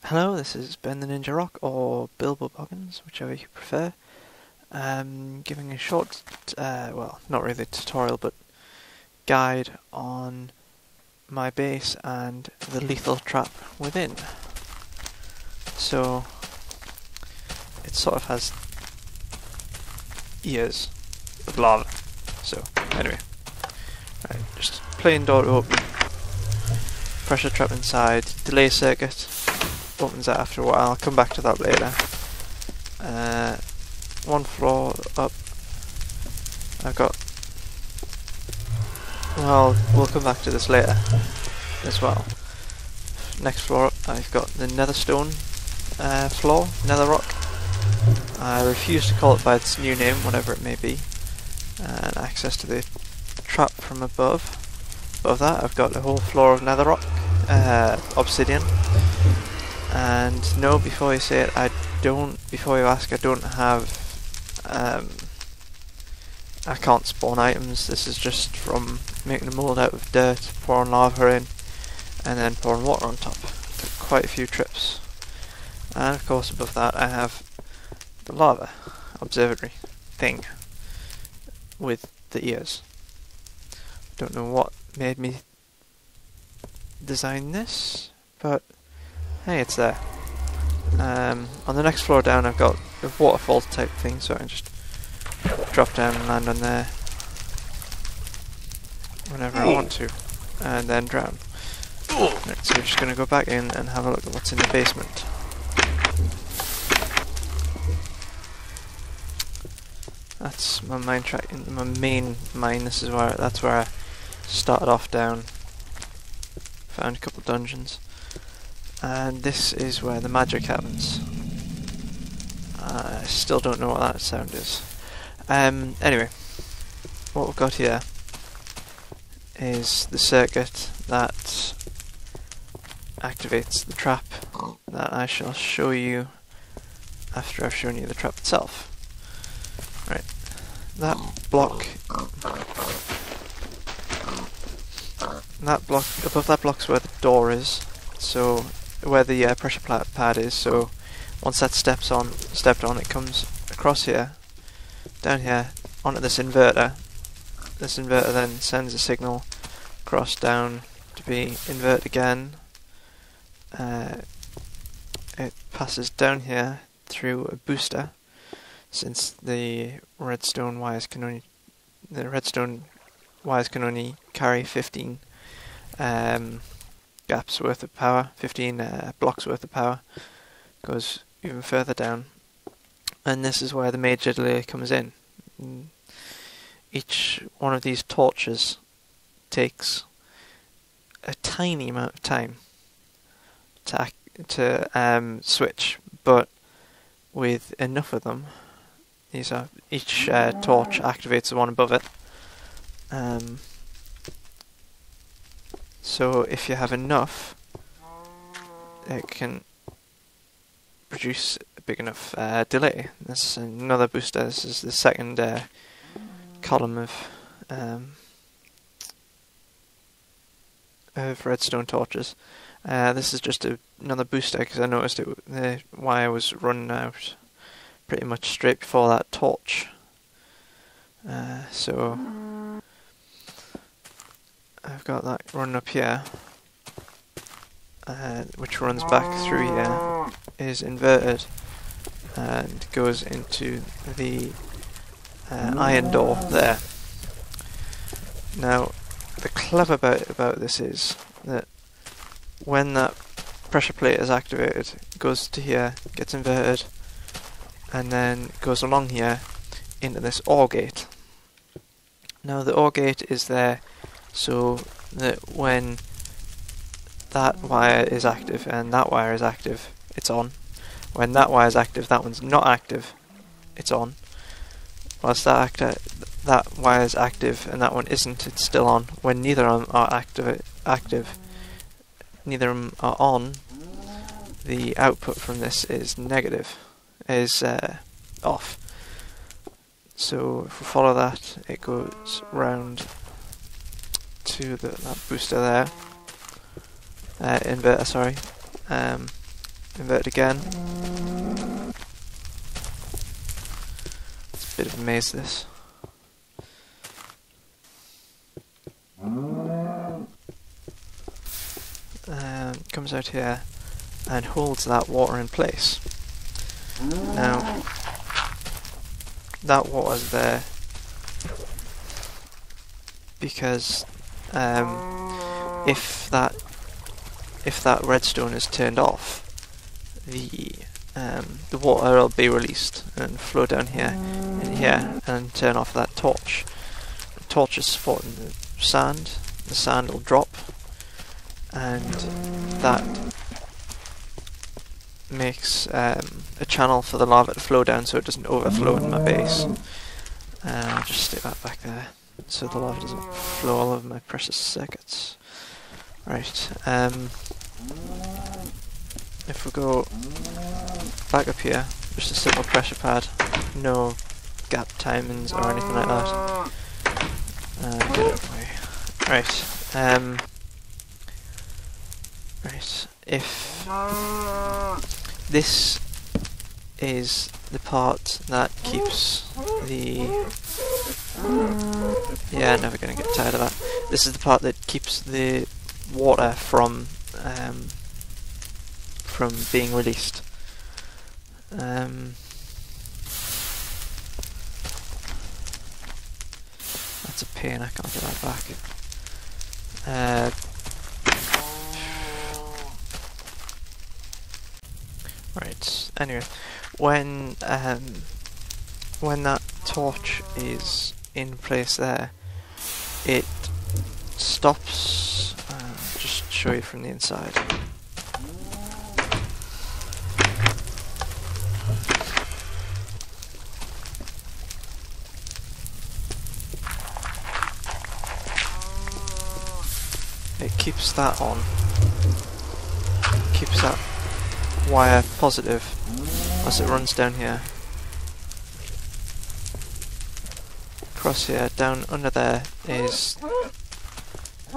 Hello, this is Ben the Ninja Rock, or Bilbo Boggins, whichever you prefer. Giving a short, well, not really tutorial, but guide on my base and the lethal trap within. So, it sort of has ears of lava. So, anyway. Right, just plain door open. Pressure trap inside, delay circuit. Opens that after a while. I'll come back to that later. One floor up. I've got. Well, we'll come back to this later as well. Next floor up, I've got the Netherstone floor, Nether Rock. I refuse to call it by its new name, whatever it may be. And access to the trap from above. Above that, I've got a whole floor of Nether Rock, obsidian. And no, before you say it, before you ask, I don't have, I can't spawn items. This is just from making a mold out of dirt, pouring lava in, and then pouring water on top. Quite a few trips. And of course above that I have the lava observatory thing with the ears. Don't know what made me design this, but hey, it's there. On the next floor down I've got a waterfall type thing, so I can just drop down and land on there whenever I want to, and then drown. Right, so we're just going to go back in and have a look at what's in the basement. That's my mine track, my main mine. That's where I started off down. Found a couple of dungeons. And this is where the magic happens. I still don't know what that sound is. Anyway, what we've got here is the circuit that activates the trap that I shall show you after I've shown you the trap itself. Right, that block above that block's where the door is. So where the pressure pad is, so once that's stepped on, it comes across here, down here, onto this inverter. This inverter then sends a signal across down to be invert again. It passes down here through a booster, since the redstone wires can only carry 15 gaps worth of power, 15 blocks worth of power. Goes even further down, and this is where the major delay comes in. Each one of these torches takes a tiny amount of time to switch, but with enough of them, each torch activates the one above it. So if you have enough, it can produce a big enough delay. This is another booster. This is the second column of redstone torches. This is just another booster because I noticed the wire was running out pretty much straight before that torch. So I've got that running up here, which runs back through here, is inverted and goes into the iron door there. Now, the clever bit about this is that when that pressure plate is activated, it goes to here, gets inverted, and then goes along here into this OR gate. Now, the OR gate is there so that when that wire is active and that wire is active, it's on. When that wire is active, that one's not active, it's on. Whilst that wire is active and that one isn't, it's still on. When neither of them are active, neither of them are on, the output from this is negative, is off. So if we follow that, it goes round to that booster there, inverter, sorry, invert again. It's a bit of a maze, this. Comes out here and holds that water in place. Now, that water's there because if that redstone is turned off, the water will be released and flow down here and here and turn off that torch. The torch is supporting the sand will drop, and that makes a channel for the lava to flow down so it doesn't overflow in my base. I'll just stick that back there so the lava doesn't flow all over my precious circuits. Right, if we go back up here, just a simple pressure pad, no gap timings or anything like that. Get it out of the way. Right, right, if this is the part that keeps the... Yeah, never gonna get tired of that. This is the part that keeps the water from being released. That's a pain, I can't get that back. Right, anyway, when that torch is in place there, it stops. Just show you from the inside. It keeps that on. Keeps that wire positive as it runs down here. Across here, down under there is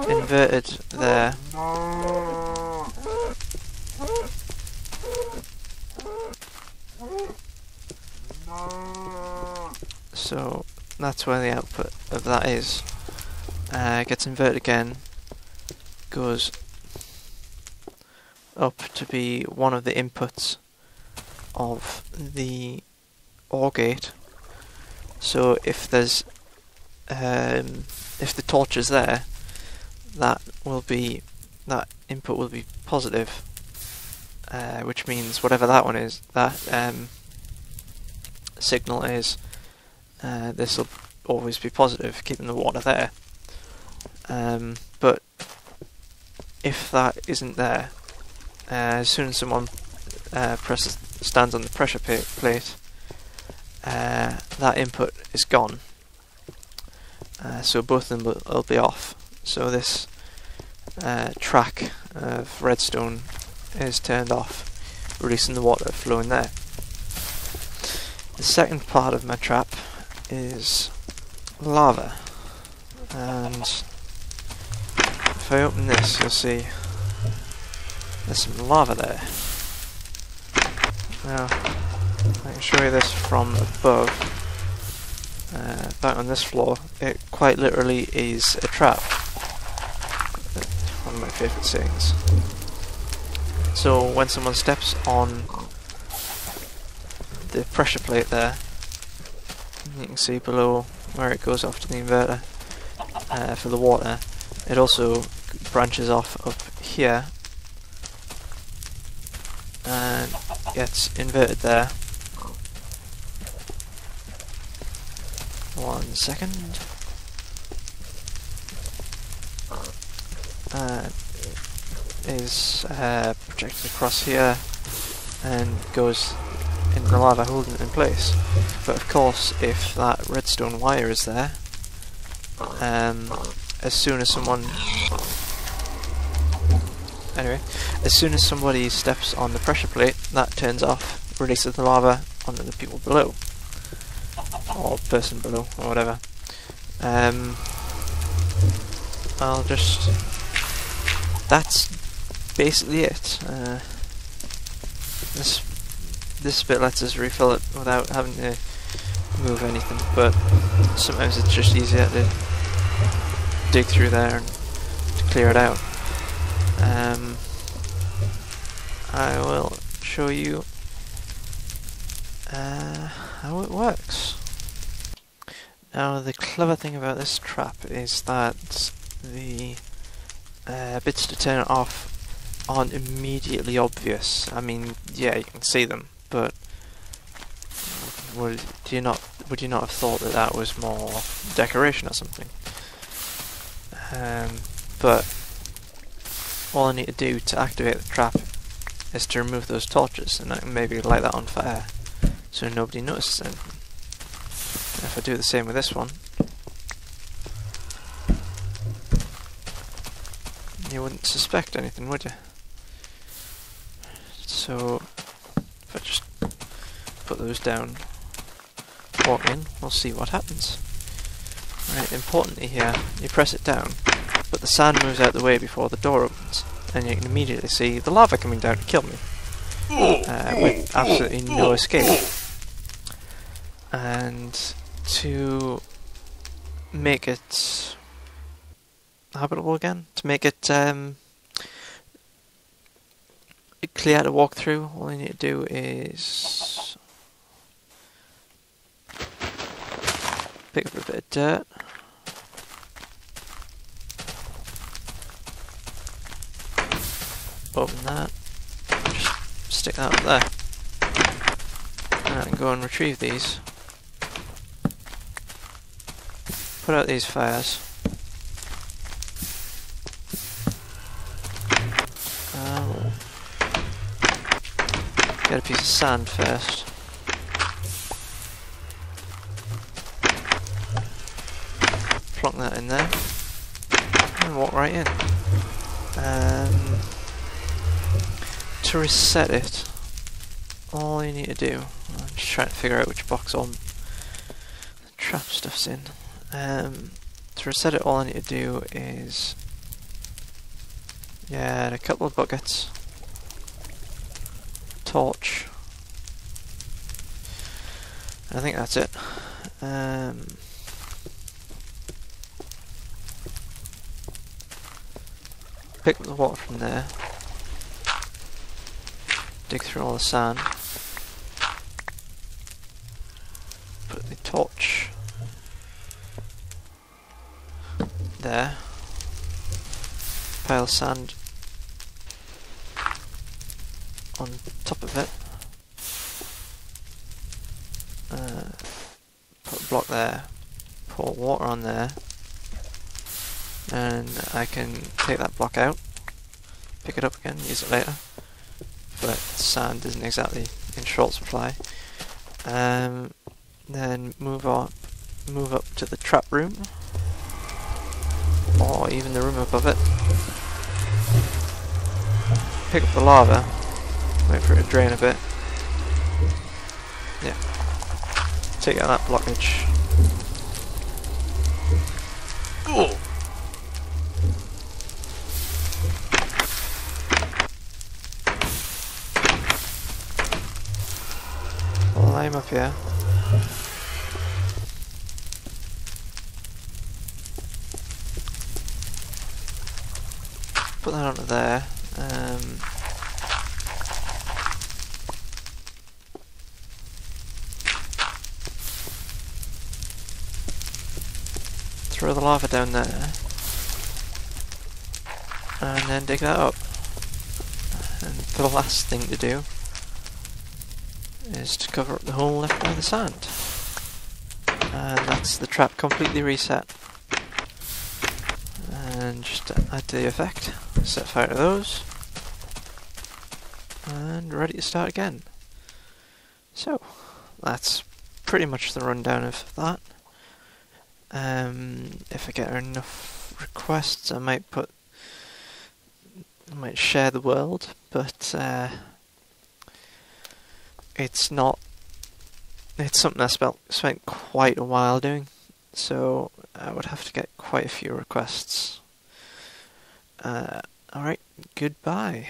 inverted there. So that's where the output of that is. Gets inverted again, goes up to be one of the inputs of the OR gate. So if there's if the torch is there, that input will be positive, which means whatever that one is, that signal is, this will always be positive, keeping the water there. But if that isn't there, as soon as someone stands on the pressure plate, that input is gone. So both of them will be off. So this track of redstone is turned off, releasing the water flowing there. The second part of my trap is lava, and if I open this, you'll see there's some lava there. Now, I can show you this from above. Back on this floor, it quite literally is a trap. One of my favourite sayings. So when someone steps on the pressure plate there, you can see below where it goes off to the inverter for the water. It also branches off up here and gets inverted there. 1 second. Is projected across here and goes in the lava, holding it in place. But of course, if that redstone wire is there, as soon as somebody steps on the pressure plate, that turns off, releases the lava onto the people below, or person below, or whatever. That's basically it. this bit lets us refill it without having to move anything, but sometimes it's just easier to dig through there and to clear it out. I will show you how it works. Now, the clever thing about this trap is that the bits to turn it off aren't immediately obvious. I mean, yeah, you can see them, but would you not have thought that that was more decoration or something? But all I need to do to activate the trap is to remove those torches, and I can maybe light that on fire so nobody notices anything. If I do the same with this one, you wouldn't suspect anything, would you? So if I just put those down, walk in, we'll see what happens. Right, importantly here, you press it down, but the sand moves out the way before the door opens, and you can immediately see the lava coming down to kill me, with absolutely no escape. And to make it habitable again, to make it clear to walk through, all you need to do is pick up a bit of dirt, open that, just stick that up there, and go and retrieve these. Put out these fires. Get a piece of sand first. Plonk that in there. And walk right in. To reset it, all you need to do, I'm just trying to figure out which box all the trap stuff's in. To reset it, all I need to do is add a couple of buckets, torch, I think that's it. Pick up the water from there, dig through all the sand, put the torch there, pile of sand on top of it, put a block there, pour water on there, and I can take that block out, pick it up again, use it later, but sand isn't exactly in short supply. Then move up to the trap room, or even the room above it. Pick up the lava, wait for it to drain a bit. Yeah. Take out that blockage. Oh. Lime up here. Put that onto there. Throw the lava down there, and then dig that up. And the last thing to do is to cover up the hole left by the sand. And that's the trap completely reset. And just to add to the effect, set fire to those, and ready to start again. So, that's pretty much the rundown of that. If I get enough requests, I might share the world, but it's something I spent quite a while doing, so I would have to get quite a few requests. Alright, goodbye.